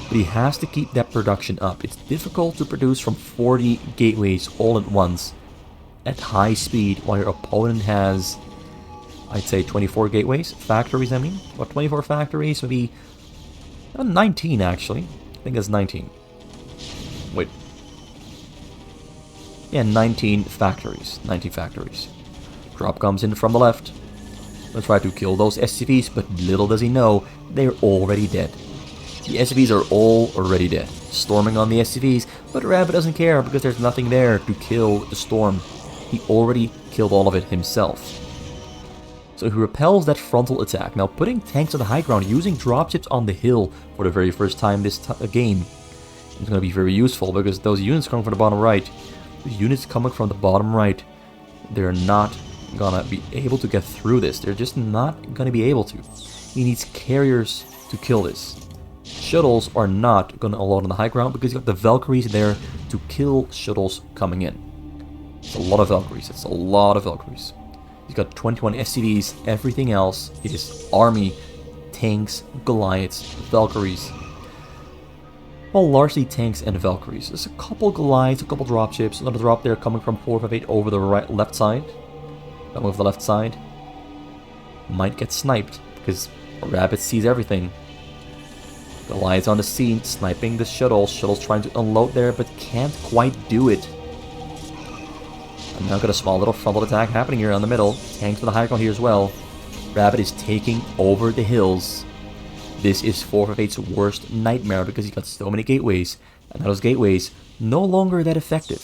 But he has to keep that production up. It's difficult to produce from 40 gateways all at once at high speed while your opponent has, I'd say, 24 gateways, factories I mean. What, 24 factories? Maybe 19 actually. I think that's 19. Wait. Yeah, 19 factories. 19 factories. Drop comes in from the left. Let's try to kill those SCVs, but little does he know, they're already dead. The SCVs are already dead. Storming on the SCVs, but Rabbit doesn't care because there's nothing there to kill the storm. He already killed all of it himself. So he repels that frontal attack. Now putting tanks on the high ground, using dropships on the hill for the very first time this game is going to be very useful because those units coming from the bottom right, the units coming from the bottom right, they're not gonna be able to get through this. They're just not gonna be able to. He needs carriers to kill this. Shuttles are not gonna allow on the high ground because you got the Valkyries there to kill shuttles coming in. It's a lot of Valkyries. It's a lot of Valkyries. He's got 21 SCVs. Everything else is army, tanks, Goliaths, Valkyries. Well, largely tanks and Valkyries. There's a couple Goliaths, a couple dropships. Another drop there coming from 458 over the left side. Coming with the left side. Might get sniped because Rabbit sees everything. Goliath's on the scene, sniping the shuttle. Shuttle's trying to unload there, but can't quite do it. And now got a small little frontal attack happening here on the middle. Tanks with the high ground here as well. Rabbit is taking over the hills. This is 458's worst nightmare because he's got so many gateways. And those gateways no longer that effective.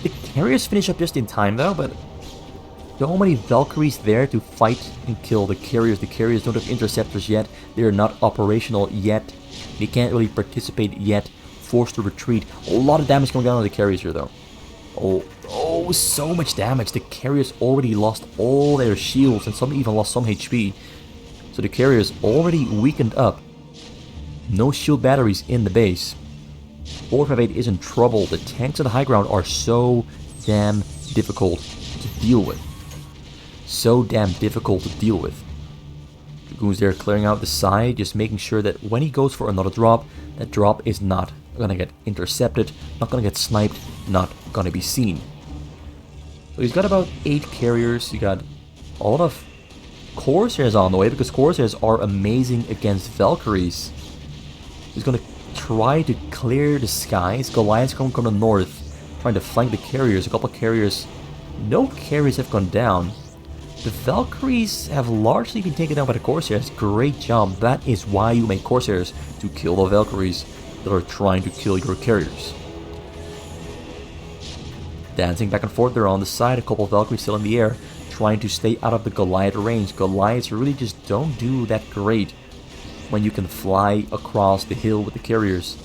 The carriers finish up just in time though, but so many Valkyries there to fight and kill the carriers. The carriers don't have interceptors yet. They're not operational yet. They can't really participate yet. Forced to retreat. A lot of damage coming down on the carriers here though. Oh, so much damage. The carriers already lost all their shields and some even lost some HP. So the carriers already weakened up. No shield batteries in the base. 458 is in trouble. The tanks on the high ground are so damn difficult to deal with. So damn difficult to deal with. Dragoons there clearing out the side, just making sure that when he goes for another drop, that drop is not gonna get intercepted, not gonna get sniped, not gonna be seen. So he's got about 8 carriers. He got a lot of Corsairs on the way because Corsairs are amazing against Valkyries. He's gonna try to clear the skies. Goliaths coming from the north, trying to flank the carriers. A couple of carriers. No carriers have gone down. The Valkyries have largely been taken down by the Corsairs. Great job. That is why you make Corsairs, to kill the Valkyries that are trying to kill your carriers. Dancing back and forth there on the side. A couple of Valkyries still in the air, trying to stay out of the Goliath range. Goliaths really just don't do that great when you can fly across the hill with the carriers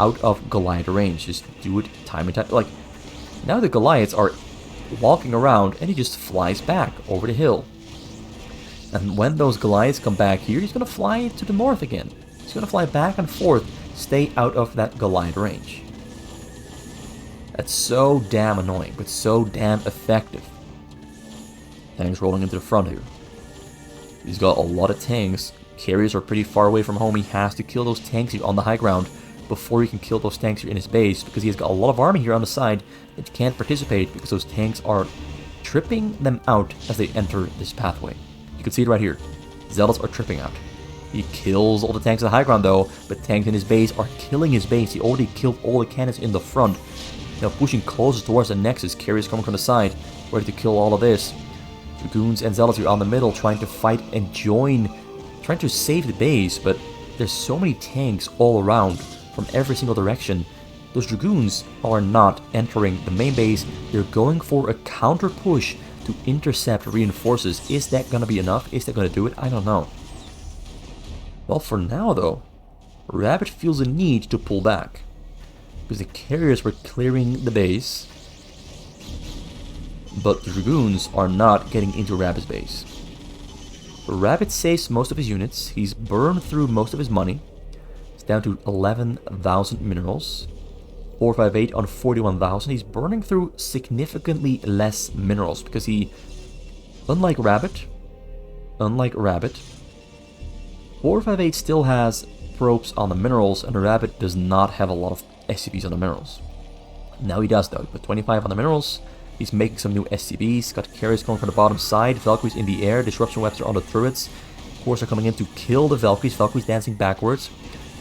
out of Goliath range. Just do it time and time. Like, now the Goliaths are walking around and he just flies back over the hill. And when those Goliaths come back here, he's going to fly to the north again. He's going to fly back and forth, stay out of that Goliath range. That's so damn annoying, but so damn effective. Tanks rolling into the front here. He's got a lot of tanks. Carriers are pretty far away from home. He has to kill those tanks here on the high ground before he can kill those tanks here in his base, because he's got a lot of army here on the side that can't participate because those tanks are tripping them out as they enter this pathway. You can see it right here. Zealots are tripping out. He kills all the tanks on the high ground though, but tanks in his base are killing his base. He already killed all the cannons in the front. Now pushing closer towards the nexus. Carriers coming from the side, ready to kill all of this. Dragoons and Zealots are on the middle trying to fight and join, trying to save the base, but there's so many tanks all around from every single direction. Those Dragoons are not entering the main base. They're going for a counter push to intercept reinforces. Is that going to be enough? Is that going to do it? I don't know. Well, for now though, Rabbit feels a need to pull back, because the carriers were clearing the base, but the Dragoons are not getting into Rabbit's base. Rabbit saves most of his units. He's burned through most of his money. He's It's down to 11,000 minerals. 458 on 41,000. He's burning through significantly less minerals because he, unlike Rabbit, 458 still has probes on the minerals, and Rabbit does not have a lot of SCVs on the minerals. Now he does though, with 25 on the minerals. He's making some new SCVs, got carriers coming from the bottom side, Valkyries in the air, disruption webs are on the turrets. Cores are coming in to kill the Valkyries, Valkyries dancing backwards.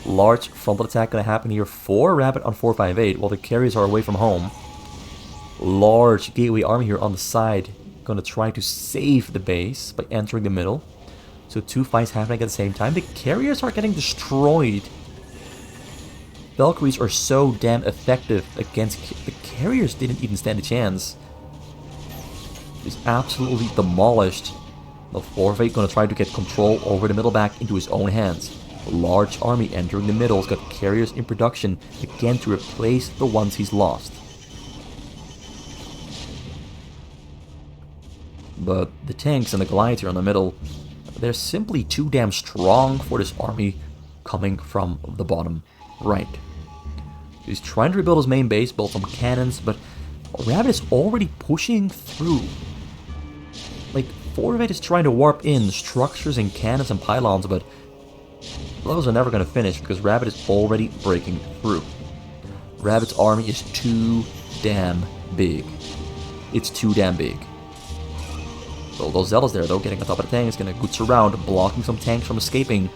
Large frontal attack gonna happen here for Rabbit on 458 while the carriers are away from home. Large gateway army here on the side, gonna try to save the base by entering the middle. So two fights happening at the same time. The carriers are getting destroyed. Valkyries are so damn effective against the carriers. Didn't even stand a chance. Is absolutely demolished. The 458 gonna try to get control over the middle back into his own hands. A large army entering the middle. He's got carriers in production again to replace the ones he's lost. But the tanks and the Goliaths here in the middle, they're simply too damn strong for this army coming from the bottom right. He's trying to rebuild his main base, build some cannons, but Rabbit is already pushing through. Like, 458 is trying to warp in structures and cannons and pylons, but those are never going to finish because Rabbit is already breaking through. Rabbit's army is too damn big. It's too damn big. So those Zealots there though, getting on top of the tanks, gonna good surround, blocking some tanks from escaping.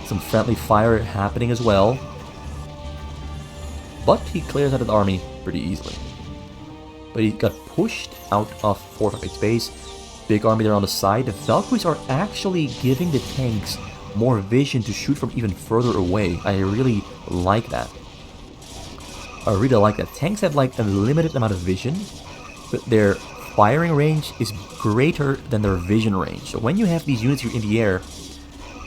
Some friendly fire happening as well. But he clears out his army pretty easily. But he got pushed out of 458's base. Big army there on the side. The Valkyries are actually giving the tanks more vision to shoot from even further away. I really like that. I really like that. Tanks have like a limited amount of vision, but their firing range is greater than their vision range. So when you have these units here in the air,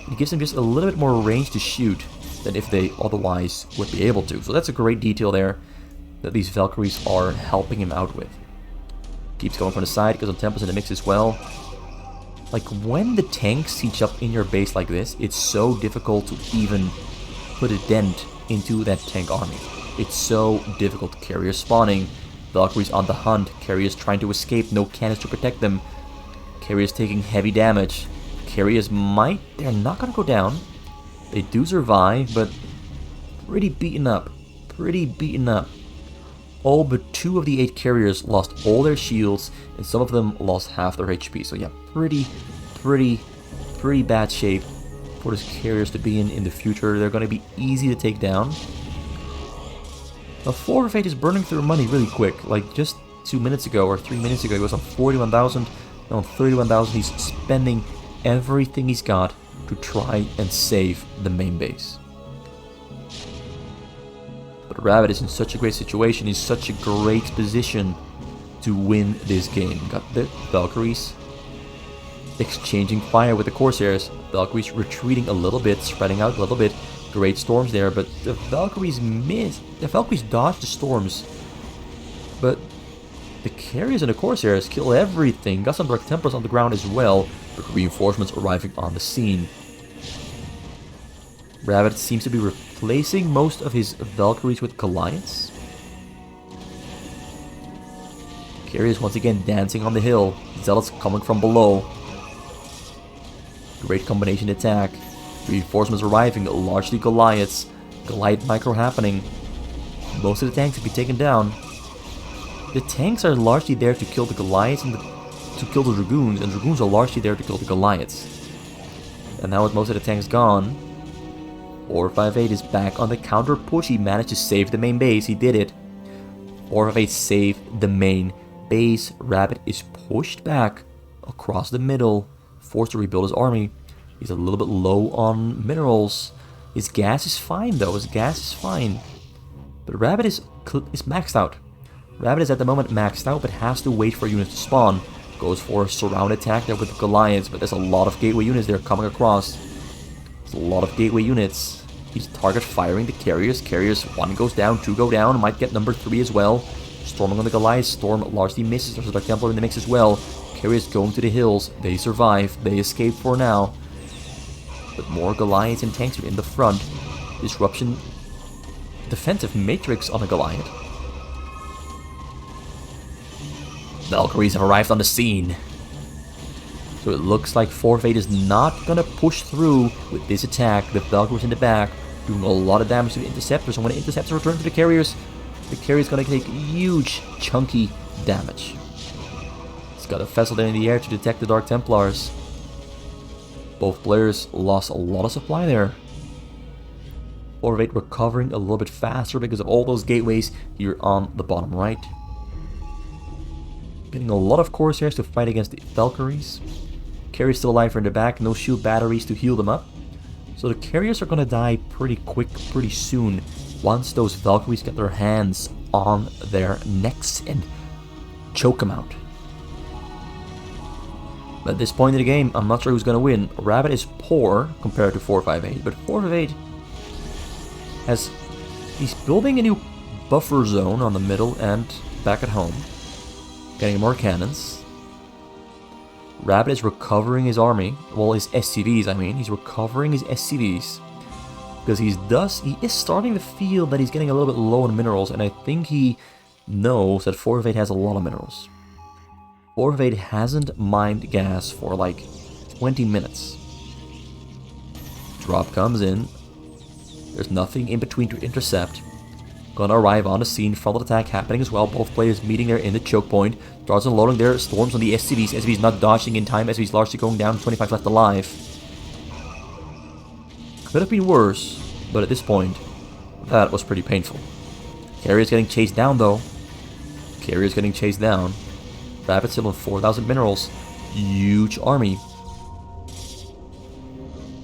it gives them just a little bit more range to shoot than if they otherwise would be able to. So that's a great detail there that these Valkyries are helping him out with. Keeps going from the side because of Tempest in the mix as well. Like, when the tanks siege up in your base like this, it's so difficult to even put a dent into that tank army. It's so difficult. Carriers spawning, Valkyries on the hunt, carriers trying to escape, no cannons to protect them, carriers taking heavy damage. Carriers they're not gonna go down. They do survive, but pretty beaten up. All but 2 of the 8 carriers lost all their shields, and some of them lost half their HP. So yeah, pretty bad shape for these carriers to be in the future. They're going to be easy to take down. Now 458 is burning through money really quick. Like just 2 minutes ago or 3 minutes ago, he was on 41,000. Now on 31,000, he's spending everything he's got to try and save the main base. But Rabbit is in such a great situation, he's such a great position to win this game. Got the Valkyries exchanging fire with the Corsairs. Valkyries retreating a little bit, spreading out a little bit. Great storms there, but the Valkyries missed. The Valkyries dodged the storms, but the carriers and the Corsairs kill everything. Got some Dark Templars on the ground as well, but reinforcements arriving on the scene. Rabbit seems to be replacing most of his Valkyries with Goliaths. Carriers once again dancing on the hill. Zealots coming from below. Great combination attack. Reinforcements arriving, largely Goliaths. Goliath micro happening. Most of the tanks will be taken down. The tanks are largely there to kill the Goliaths and to kill the Dragoons, and Dragoons are largely there to kill the Goliaths. And now with most of the tanks gone, 458 is back on the counter push. He managed to save the main base. He did it. 458 saved the main base. Rabbit is pushed back across the middle, forced to rebuild his army. He's a little bit low on minerals. His gas is fine though. His gas is fine. But Rabbit is maxed out. Rabbit is at the moment maxed out, but has to wait for units to spawn. Goes for a surround attack there with the Goliaths, but there's a lot of gateway units there coming across. There's a lot of gateway units. He's target firing the carriers. Carriers, 1 goes down, 2 go down. Might get number 3 as well. Storming on the Goliaths. Storm largely misses. There's a Dark Templar in the mix as well. Carriers going to the hills. They survive. They escape for now. But more Goliaths and tanks are in the front. disruption defensive matrix on a Goliath. Valkyries have arrived on the scene. So it looks like 4-8 is not gonna push through with this attack. The Valkyries in the back doing a lot of damage to the interceptors, and when the interceptors return to the carrier's gonna take huge, chunky damage. He's got a vessel there in the air to detect the Dark Templars. Both players lost a lot of supply there. 4-8 recovering a little bit faster because of all those gateways here on the bottom right. Getting a lot of Corsairs to fight against the Valkyries. Carrier's still alive in the back, no shield batteries to heal them up. So the carriers are gonna die pretty quick, pretty soon, once those Valkyries get their hands on their necks and choke them out. But at this point in the game, I'm not sure who's gonna win. Rabbit is poor compared to 4-5-8, but 4-5-8 he's building a new buffer zone on the middle and back at home. Getting more cannons. Rabbit is recovering his army. Well, his SCVs, I mean. He's recovering his SCVs. Because he is starting to feel that he's getting a little bit low on minerals. And I think he knows that 4-8 has a lot of minerals. 4-8 hasn't mined gas for like 20 minutes. Drop comes in. There's nothing in between to intercept. Gonna arrive on the scene, frontal attack happening as well. Both players meeting there in the choke point. Starts unloading their storms on the SCVs. SCVs not dodging in time. SCVs largely going down. 25 left alive. Could have been worse, but at this point, that was pretty painful. Carrier's getting chased down though. Carrier's getting chased down. Rabbit still on 4,000 minerals. Huge army.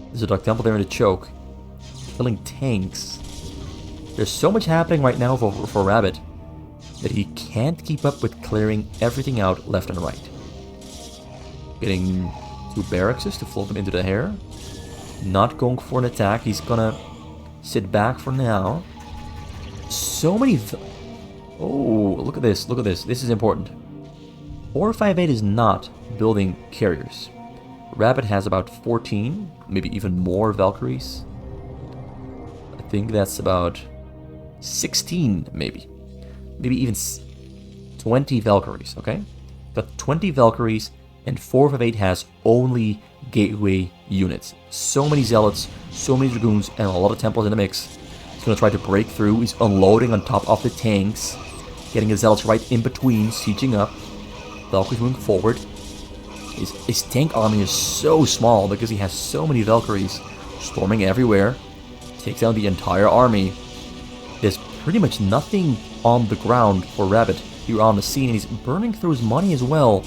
There's a Dark Temple there in the choke. Killing tanks. There's so much happening right now for Rabbit that he can't keep up with clearing everything out left and right. Getting 2 barracks to float them into the air. Not going for an attack. He's gonna sit back for now. So many... Oh, look at this. Look at this. This is important. 4-5-8 is not building carriers. Rabbit has about 14, maybe even more Valkyries. I think that's about 16, maybe even 20 Valkyries, okay? Got 20 Valkyries, and 4-8 has only gateway units. So many Zealots, so many Dragoons, and a lot of Templars in the mix. He's gonna try to break through. He's unloading on top of the tanks, getting his Zealots right in between, sieging up. Valkyries moving forward. His tank army is so small because he has so many Valkyries storming everywhere. Takes down the entire army. There's pretty much nothing on the ground for Rabbit here on the scene, and he's burning through his money as well.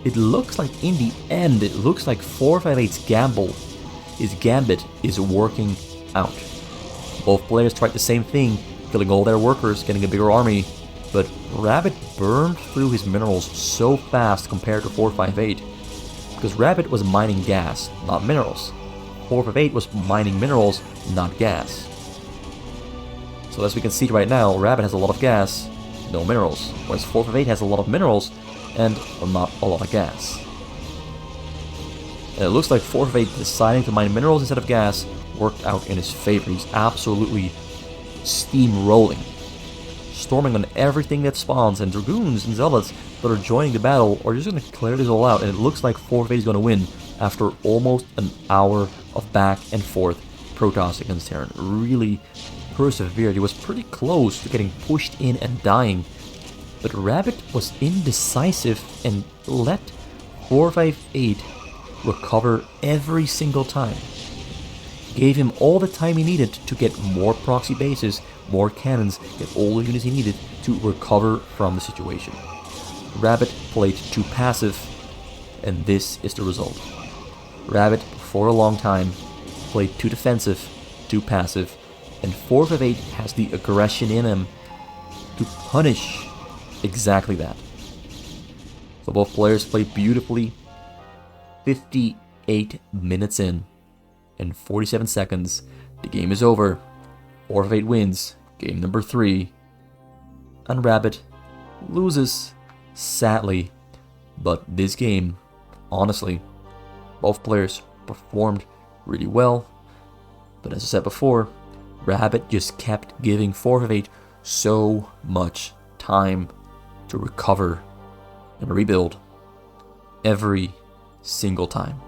It looks like in the end, it looks like 4-5-8's gamble, his gambit, is working out. Both players tried the same thing, killing all their workers, getting a bigger army, but Rabbit burned through his minerals so fast compared to 4-5-8, because Rabbit was mining gas, not minerals. 4-5-8 was mining minerals, not gas. So as we can see right now, Rabbit has a lot of gas, no minerals, whereas 4-8 has a lot of minerals and not a lot of gas. And it looks like 4-8 deciding to mine minerals instead of gas worked out in his favor. He's absolutely steamrolling, storming on everything that spawns, and Dragoons and Zealots that are joining the battle are just going to clear this all out, and it looks like 4-8 is going to win after almost an hour of back and forth Protoss against Terran. Really persevered. He was pretty close to getting pushed in and dying, but Rabbit was indecisive and let 4-5-8 recover every single time. Gave him all the time he needed to get more proxy bases, more cannons, get all the units he needed to recover from the situation. Rabbit played too passive, and this is the result. Rabbit, for a long time, played too defensive, too passive, and 4-5-8 has the aggression in him to punish exactly that. So both players played beautifully. 58 minutes in, and 47 seconds, the game is over. 4-8 wins, game number 3, and Rabbit loses, sadly. But this game, honestly, both players performed really well. But as I said before, Rabbit just kept giving 458 so much time to recover and rebuild every single time.